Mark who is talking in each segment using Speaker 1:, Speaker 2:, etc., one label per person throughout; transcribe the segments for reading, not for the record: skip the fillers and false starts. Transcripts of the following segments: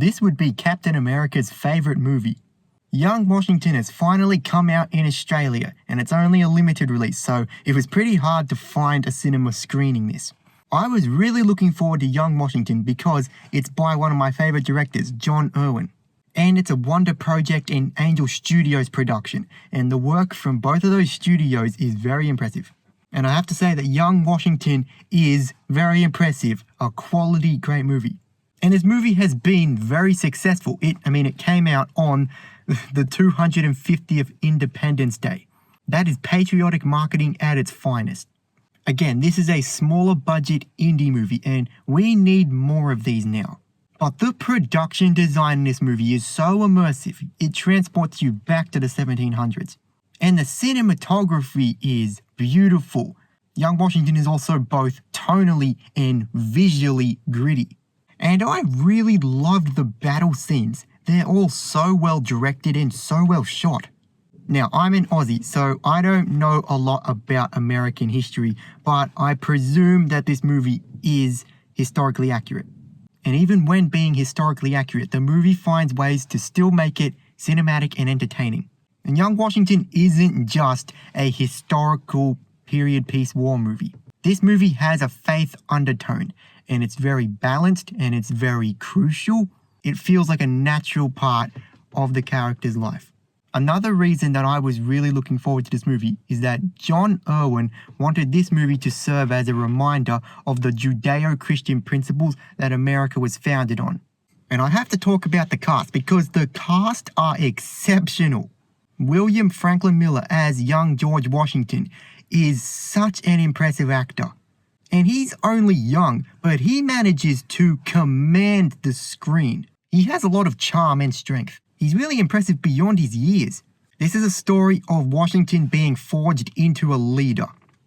Speaker 1: this would be Captain America's favourite movie. Young Washington has finally come out in Australia, and it's only a limited release, so it was pretty hard to find a cinema screening this. I was really looking forward to Young Washington because it's by one of my favourite directors, John Irwin. And it's a Wonder Project and Angel Studios production, and the work from both of those studios is very impressive. And I have to say that Young Washington is very impressive, a quality great movie. And this movie has been very successful. It came out on the 250th Independence Day. That is patriotic marketing at its finest. Again, this is a smaller budget indie movie, and we need more of these now. But the production design in this movie is so immersive, it transports you back to the 1700s. And the cinematography is beautiful. Young Washington is also both tonally and visually gritty. And I really loved the battle scenes. They're all so well directed and so well shot. Now, I'm an Aussie, so I don't know a lot about American history, but I presume that this movie is historically accurate. And even when being historically accurate, the movie finds ways to still make it cinematic and entertaining. And Young Washington isn't just a historical period piece war movie. This movie has a faith undertone, and it's very balanced and it's very crucial. It feels like a natural part of the character's life. Another reason that I was really looking forward to this movie is that John Irwin wanted this movie to serve as a reminder of the Judeo-Christian principles that America was founded on. And I have to talk about the cast because the cast are exceptional. William Franklin Miller as young George Washington is such an impressive actor. And he's only young, but he manages to command the screen. He has a lot of charm and strength. He's really impressive beyond his years. This is a story of Washington being forged into a leader.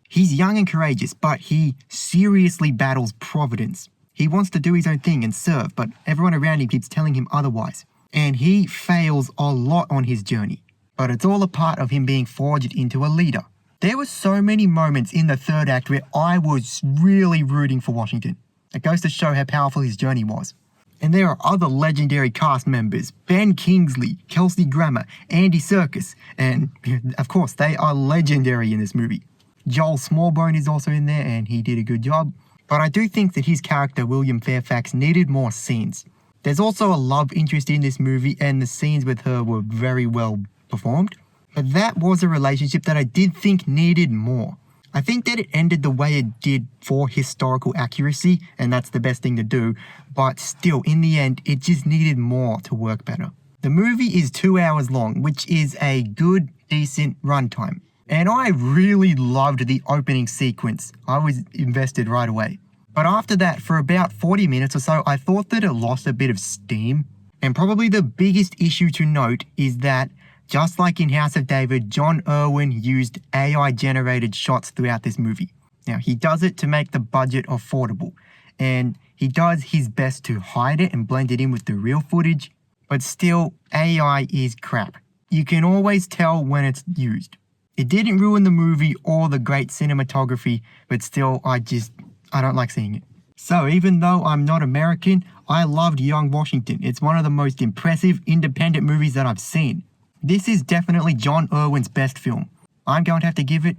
Speaker 1: He's young and courageous, but he seriously battles Providence. He wants to do his own thing and serve, but everyone around him keeps telling him otherwise. And he fails a lot on his journey. But it's all a part of him being forged into a leader. There were so many moments in the third act where I was really rooting for Washington. It goes to show how powerful his journey was. And there are other legendary cast members, Ben Kingsley, Kelsey Grammer, Andy Serkis, and of course they are legendary in this movie. Joel Smallbone is also in there and he did a good job, but I do think that his character William Fairfax needed more scenes. There's also a love interest in this movie and the scenes with her were very well performed, but that was a relationship that I did think needed more. I think that it ended the way it did for historical accuracy, and that's the best thing to do, but still, in the end, it just needed more to work better. The movie is 2 hours long, which is a good, decent runtime, and I really loved the opening sequence. I was invested right away. But after that, for about 40 minutes or so, I thought that it lost a bit of steam, and probably the biggest issue to note is that just like in House of David, John Irwin used AI-generated shots throughout this movie. Now, he does it to make the budget affordable, and he does his best to hide it and blend it in with the real footage, but still, AI is crap. You can always tell when it's used. It didn't ruin the movie or the great cinematography, but still, I don't like seeing it. So even though I'm not American, I loved Young Washington. It's one of the most impressive independent movies that I've seen. This is definitely John Irwin's best film. I'm going to have to give it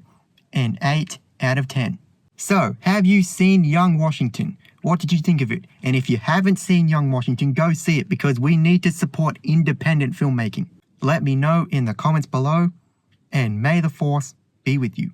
Speaker 1: an 8 out of 10. So, have you seen Young Washington? What did you think of it? And if you haven't seen Young Washington, go see it because we need to support independent filmmaking. Let me know in the comments below, and may the Force be with you.